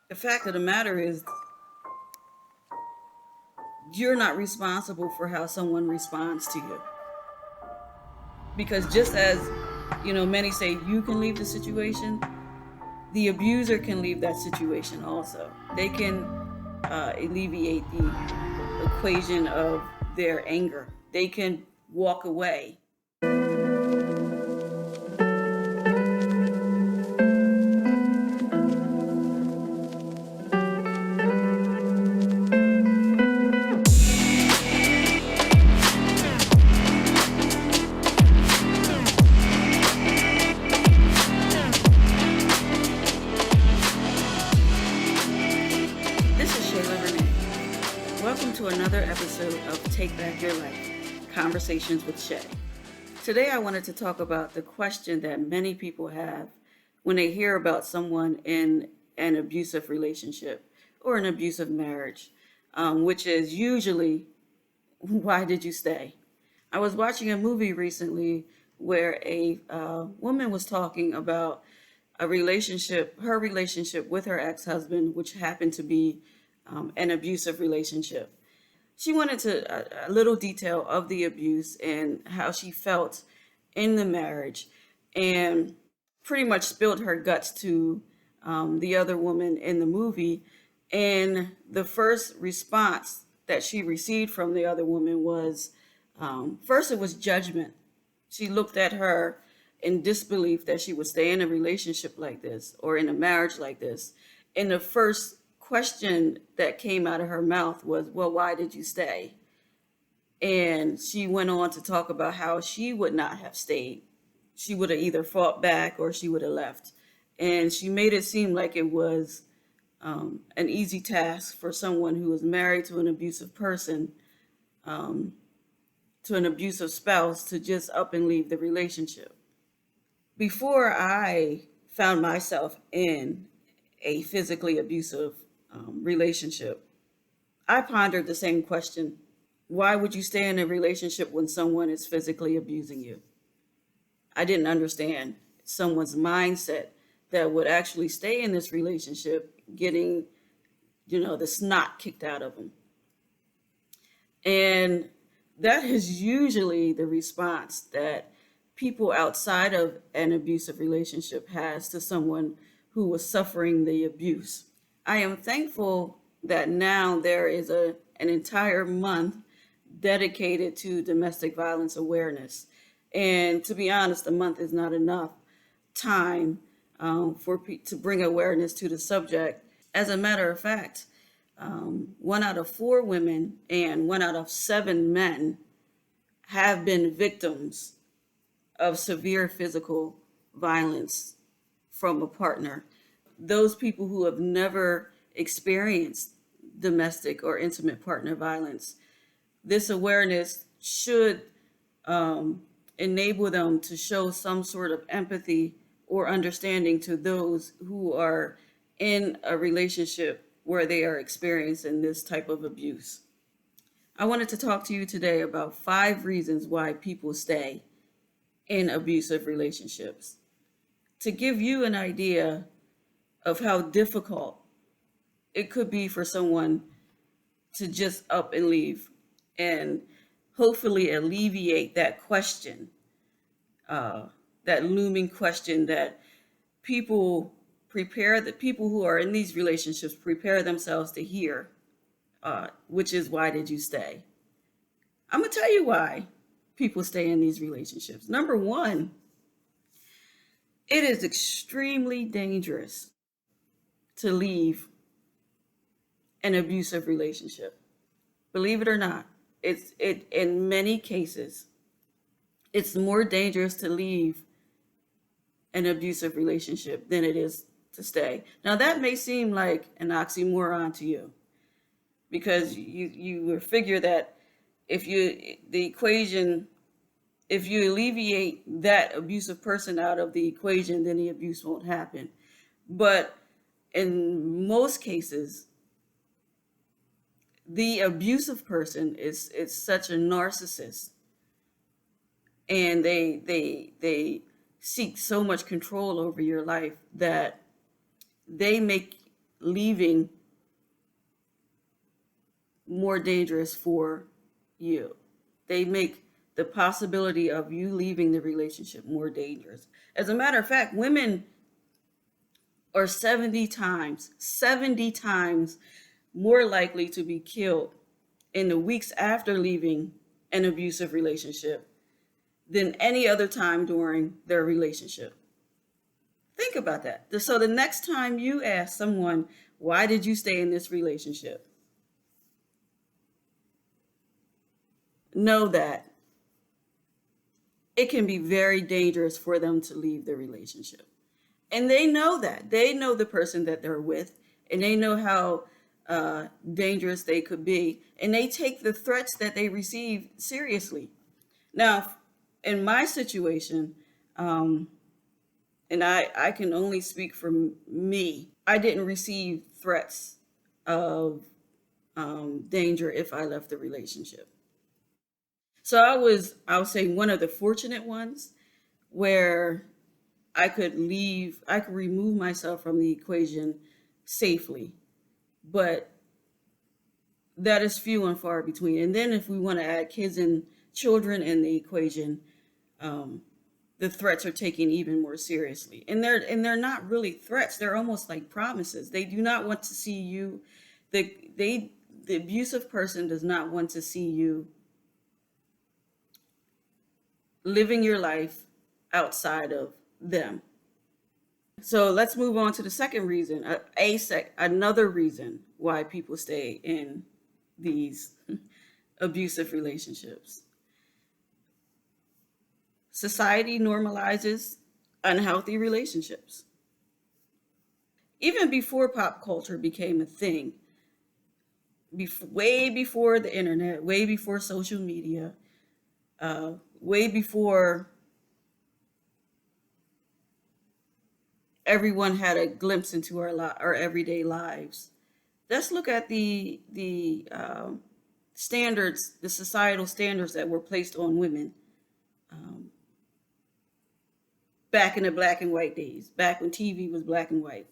The fact of the matter is, you're not responsible for how someone responds to you. Because just as, many say you can leave the situation, the abuser can leave that situation also. They can alleviate the equation of their anger. They can walk away. This is Shayla Renee. Welcome to another episode of Take Back Your Life, Conversations with Shay. Today I wanted to talk about the question that many people have when they hear about someone in an abusive relationship or an abusive marriage, which is usually, why did you stay? I was watching a movie recently where a woman was talking about her relationship with her ex-husband, which happened to be an abusive relationship. She went into a little detail of the abuse and how she felt in the marriage, and pretty much spilled her guts to the other woman in the movie. And the first response that she received from the other woman was, first, it was judgment. She looked at her in disbelief that she would stay in a relationship like this or in a marriage like this. And the first question that came out of her mouth was, well, why did you stay? And she went on to talk about how she would not have stayed. She would have either fought back or she would have left. And she made it seem like it was an easy task for someone who was married to an abusive person, to an abusive spouse, to just up and leave the relationship. Before I found myself in a physically abusive relationship, I pondered the same question. Why would you stay in a relationship when someone is physically abusing you? I didn't understand someone's mindset that would actually stay in this relationship getting, the snot kicked out of them. And that is usually the response that people outside of an abusive relationship has to someone who was suffering the abuse. I am thankful that now there is an entire month dedicated to domestic violence awareness. And to be honest, the month is not enough time to bring awareness to the subject. As a matter of fact, 1 out of 4 women and 1 out of 7 men have been victims of severe physical violence from a partner. Those people who have never experienced domestic or intimate partner violence, this awareness should enable them to show some sort of empathy or understanding to those who are in a relationship where they are experiencing this type of abuse. I wanted to talk to you today about 5 reasons why people stay in abusive relationships, to give you an idea of how difficult it could be for someone to just up and leave, and hopefully alleviate that question, that looming question that the people who are in these relationships prepare themselves to hear, which is, why did you stay? I'm going to tell you why people stay in these relationships. Number one, it is extremely dangerous to leave an abusive relationship. Believe it or not, in many cases, it's more dangerous to leave an abusive relationship than it is to stay. Now that may seem like an oxymoron to you, because you would figure that if you alleviate that abusive person out of the equation, then the abuse won't happen. But in most cases, the abusive person is such a narcissist, and they seek so much control over your life that they make leaving more dangerous for you. They make the possibility of you leaving the relationship more dangerous. As a matter of fact, women are 70 times more likely to be killed in the weeks after leaving an abusive relationship than any other time during their relationship. Think about that. So the next time you ask someone, why did you stay in this relationship? Know that it can be very dangerous for them to leave the relationship. And they know that. They know the person that they're with, and they know how dangerous they could be. And they take the threats that they receive seriously. Now, in my situation, and I can only speak for me, I didn't receive threats of danger if I left the relationship. So I would say one of the fortunate ones where I could remove myself from the equation safely. But that is few and far between. And then if we want to add kids and children in the equation, the threats are taken even more seriously. And they're not really threats. They're almost like promises. They do not want to see you. The abusive person does not want to see you living your life outside of them. So let's move on to the second reason, another reason why people stay in these abusive relationships. Society normalizes unhealthy relationships. Even before pop culture became a thing, way before the internet, way before social media, way before everyone had a glimpse into our everyday lives. Let's look at the standards, the societal standards that were placed on women back in the black and white days, back when TV was black and white.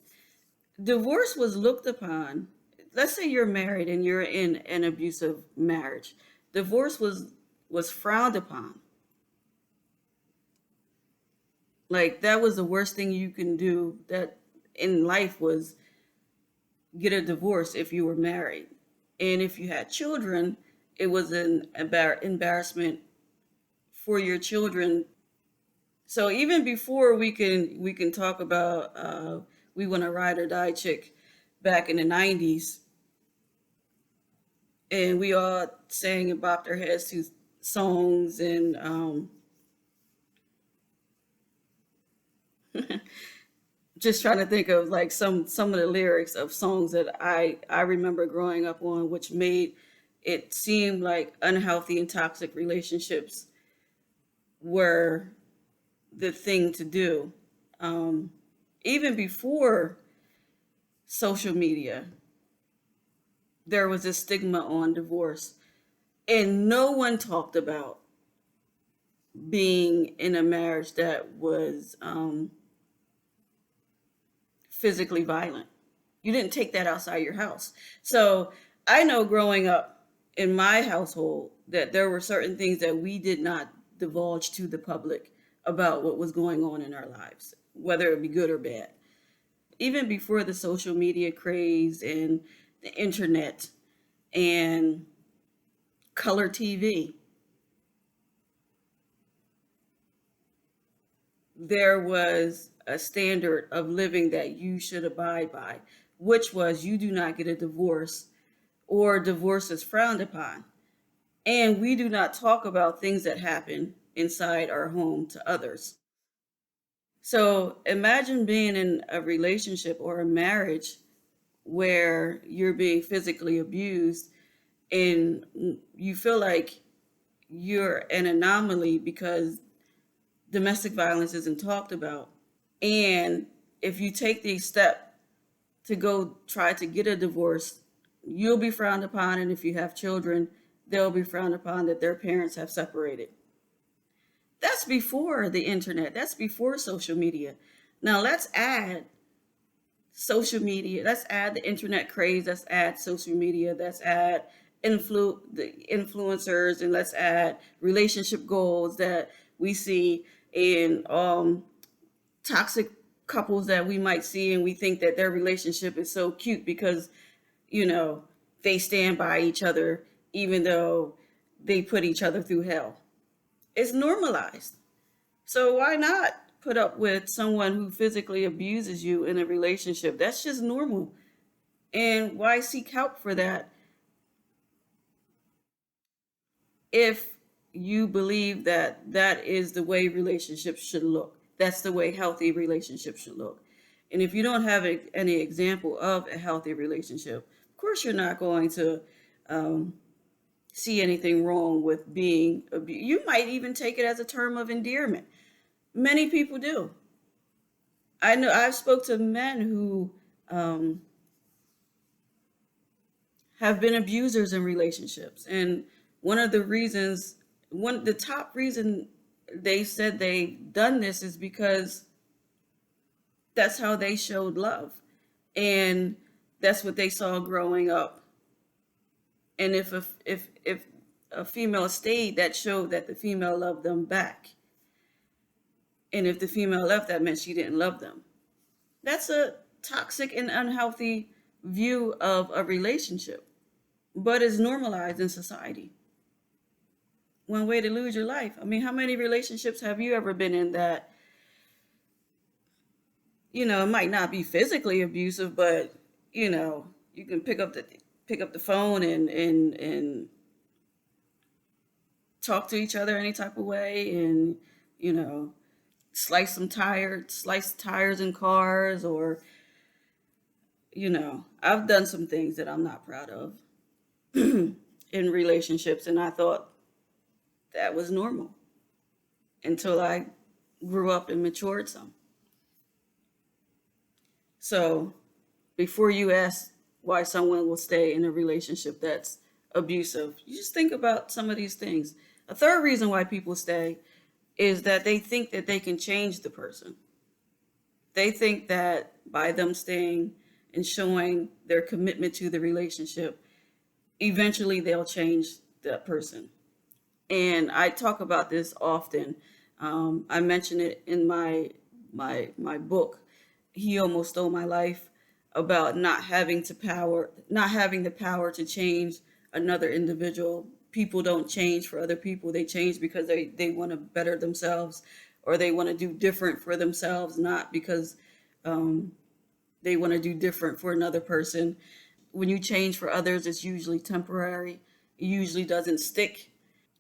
Divorce was looked upon. Let's say you're married and you're in an abusive marriage. Divorce was frowned upon. Like that was the worst thing you can do that in life was get a divorce if you were married. And if you had children, it was an embarrassment for your children. So even before we can talk about we want a ride or die chick back in the 90s, and we all sang and bopped our heads to songs and just trying to think of like some of the lyrics of songs that I remember growing up on, which made it seem like unhealthy and toxic relationships were the thing to do. Even before social media, there was a stigma on divorce, and no one talked about being in a marriage that was physically violent. You didn't take that outside your house. So I know growing up in my household that there were certain things that we did not divulge to the public about what was going on in our lives, whether it be good or bad. Even before the social media craze and the internet and color TV, there was a standard of living that you should abide by, which was you do not get a divorce or divorce is frowned upon. And we do not talk about things that happen inside our home to others. So imagine being in a relationship or a marriage where you're being physically abused and you feel like you're an anomaly because domestic violence isn't talked about. And if you take the step to go try to get a divorce, you'll be frowned upon. And if you have children, they'll be frowned upon that their parents have separated. That's before the internet. That's before social media. Now let's add social media. Let's add the internet craze. Let's add social media. Let's add the influencers, and let's add relationship goals that we see in toxic couples that we might see, and we think that their relationship is so cute because you know they stand by each other even though they put each other through hell. It's normalized. So why not put up with someone who physically abuses you in a relationship? That's just normal. And why seek help for that if you believe that that is the way relationships should look? That's the way healthy relationships should look. And if you don't have any example of a healthy relationship, of course you're not going to um, see anything wrong with being abused. You might even take it as a term of endearment. Many people do. I know I've spoke to men who um, have been abusers in relationships, and one of the reasons, one the top reason they said they done this is because that's how they showed love, and that's what they saw growing up. And if a female stayed, that showed that the female loved them back, and if the female left, that meant she didn't love them. That's a toxic and unhealthy view of a relationship, but it's normalized in society. One way to lose your life. I mean, how many relationships have you ever been in that, it might not be physically abusive, but you can pick up the phone and talk to each other any type of way, and you know, slice tires in cars, or I've done some things that I'm not proud of in relationships, and I thought that was normal until I grew up and matured some. So before you ask why someone will stay in a relationship that's abusive, you just think about some of these things. A third reason why people stay is that they think that they can change the person. They think that by them staying and showing their commitment to the relationship, eventually they'll change that person. And I talk about this often. I mention it in my book. He Almost Stole My Life, about not having the power to change another individual. People don't change for other people. They change because they want to better themselves, or they want to do different for themselves, not because um, they want to do different for another person. When you change for others, it's usually temporary. It usually doesn't stick.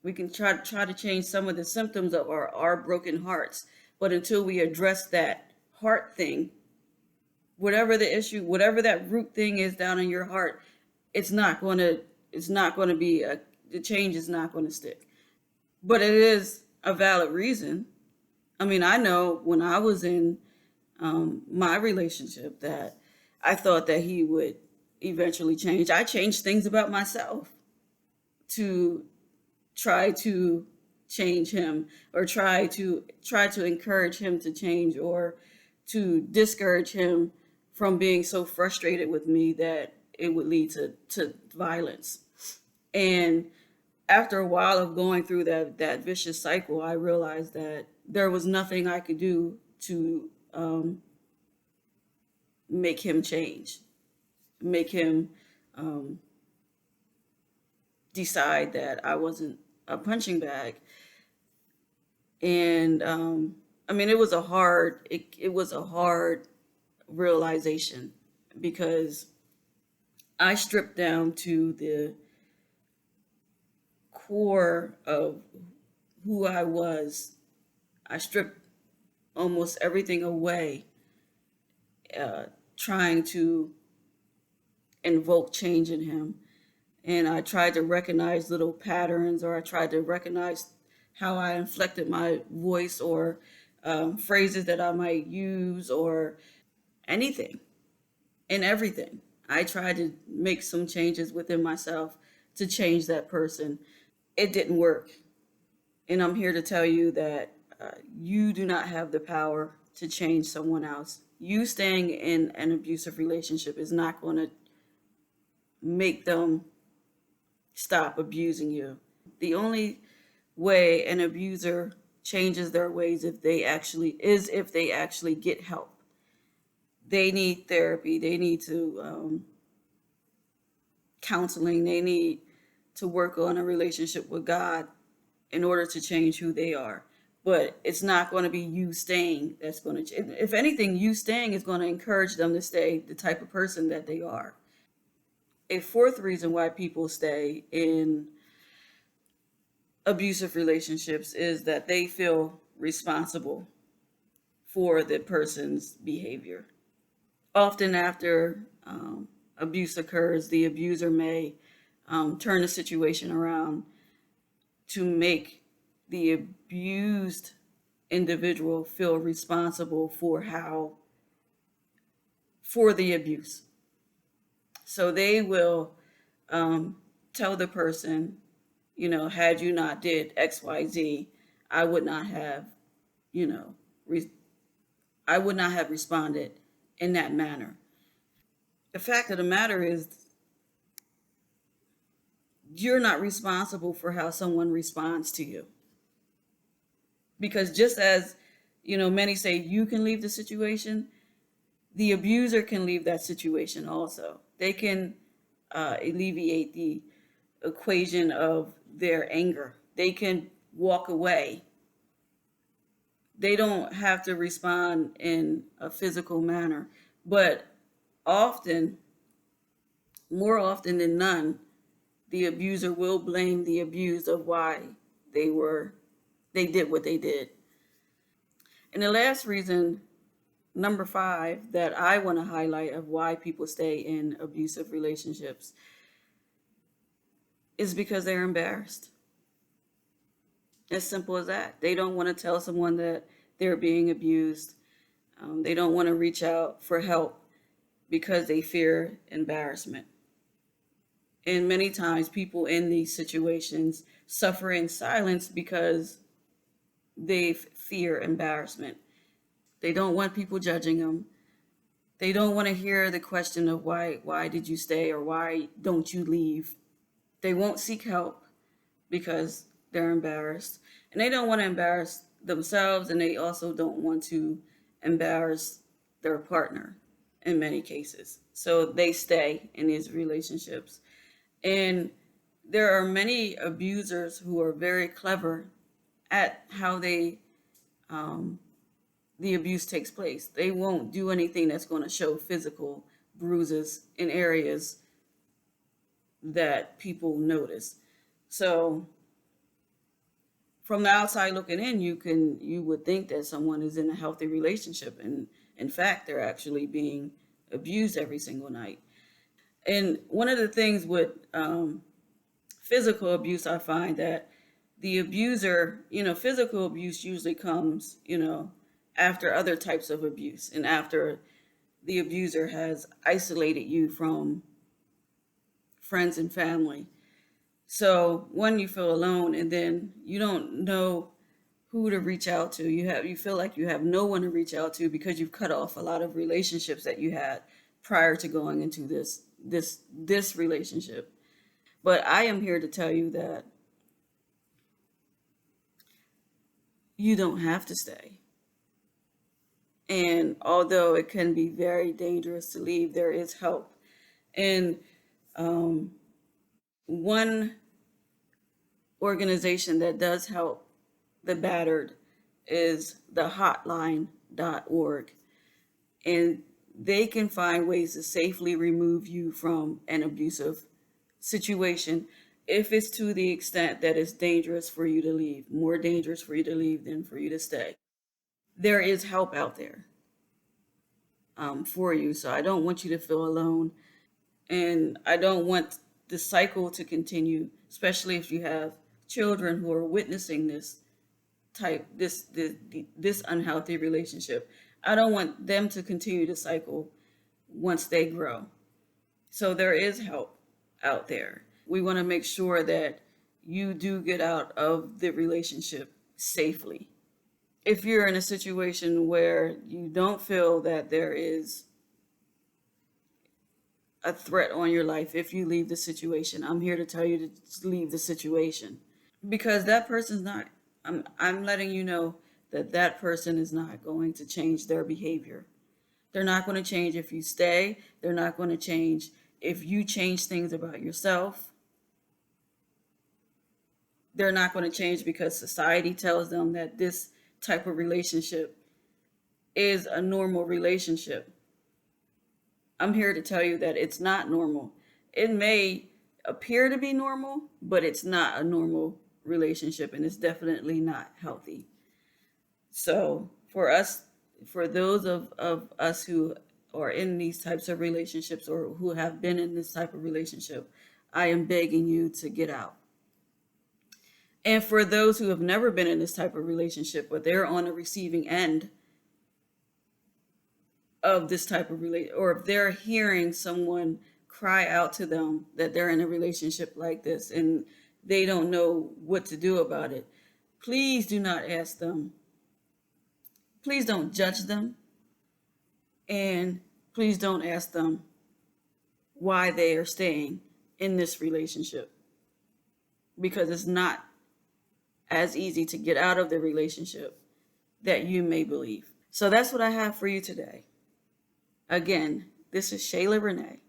We can try to change some of the symptoms of our broken hearts, but until we address that heart thing, whatever the issue, whatever that root thing is down in your heart, it's not going to be the change is not going to stick. But it is a valid reason. I mean, I know when I was in my relationship that I thought that he would eventually change. I changed things about myself to try to change him, or try to encourage him to change, or to discourage him from being so frustrated with me that it would lead to violence. And after a while of going through that vicious cycle, I realized that there was nothing I could do to make him change, make him decide that I wasn't a punching bag. And I mean, it was a hard realization, because I stripped down to the core of who I was. I stripped almost everything away, uh, trying to invoke change in him. And I tried to recognize little patterns, or I tried to recognize how I inflected my voice, or phrases that I might use, or anything and everything. I tried to make some changes within myself to change that person. It didn't work. And I'm here to tell you that you do not have the power to change someone else. You staying in an abusive relationship is not going to make them stop abusing you. The only way an abuser changes their ways if they actually get help. They need therapy. They need to counseling. They need to work on a relationship with God in order to change who they are. But it's not going to be you staying that's going to change. If anything, you staying is going to encourage them to stay the type of person that they are. A fourth reason why people stay in abusive relationships is that they feel responsible for the person's behavior. Often, after abuse occurs, the abuser may turn the situation around to make the abused individual feel responsible for the abuse. So they will tell the person, had you not did XYZ, I would not have, you know, I would not have responded in that manner. The fact of the matter is, you're not responsible for how someone responds to you. Because just as, many say you can leave the situation, the abuser can leave that situation also. They can alleviate the equation of their anger. They can walk away. They don't have to respond in a physical manner. But often, more often than none, the abuser will blame the abused of why they did what they did. And the last reason, number 5, that I want to highlight of why people stay in abusive relationships is because they're embarrassed. As simple as that. They don't want to tell someone that they're being abused. They don't want to reach out for help because they fear embarrassment. And many times people in these situations suffer in silence because they fear embarrassment. They don't want people judging them. They don't want to hear the question of why did you stay, or why don't you leave? They won't seek help because they're embarrassed. And they don't want to embarrass themselves, and they also don't want to embarrass their partner in many cases. So they stay in these relationships. And there are many abusers who are very clever at how the abuse takes place. They won't do anything that's going to show physical bruises in areas that people notice. So from the outside looking in, you would think that someone is in a healthy relationship, and in fact, they're actually being abused every single night. And one of the things with physical abuse, I find that the abuser, physical abuse usually comes, after other types of abuse, and after the abuser has isolated you from friends and family. So one, you feel alone, and then you don't know who to reach out to. You feel like you have no one to reach out to because you've cut off a lot of relationships that you had prior to going into this relationship. But I am here to tell you that you don't have to stay. And although it can be very dangerous to leave, there is help. And one organization that does help the battered is the hotline.org. And they can find ways to safely remove you from an abusive situation if it's to the extent that it's dangerous for you to leave, more dangerous for you to leave than for you to stay. There is help out there for you. So I don't want you to feel alone. And I don't want the cycle to continue, especially if you have children who are witnessing this unhealthy relationship. I don't want them to continue to cycle once they grow. So there is help out there. We want to make sure that you do get out of the relationship safely. if you're in a situation where you don't feel that there is a threat on your life, if you leave the situation, I'm here to tell you to leave the situation, because that person's not, I'm letting you know that that person is not going to change their behavior. They're not going to change if you stay. They're not going to change if you change things about yourself. They're not going to change because society tells them that this type of relationship is a normal relationship. I'm here to tell you that it's not normal. It may appear to be normal, but it's not a normal relationship, and it's definitely not healthy. So for those of us who are in these types of relationships or who have been in this type of relationship, I am begging you to get out. And for those who have never been in this type of relationship, but they're on the receiving end of this type of relationship, or if they're hearing someone cry out to them that they're in a relationship like this and they don't know what to do about it, please do not ask them. Please don't judge them. And please don't ask them why they are staying in this relationship, because it's not as easy to get out of the relationship that you may believe. So that's what I have for you today. Again, this is Shayla Renee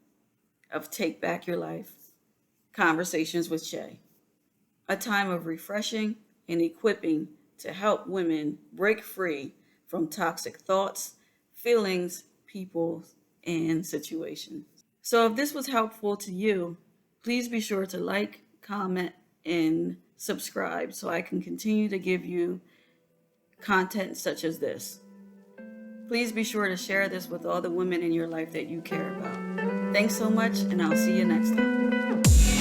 of Take Back Your Life, Conversations with Shay. A time of refreshing and equipping to help women break free from toxic thoughts, feelings, people, and situations. So if this was helpful to you, please be sure to like, comment, and subscribe so I can continue to give you content such as this. Please be sure to share this with all the women in your life that you care about. Thanks so much, and I'll see you next time.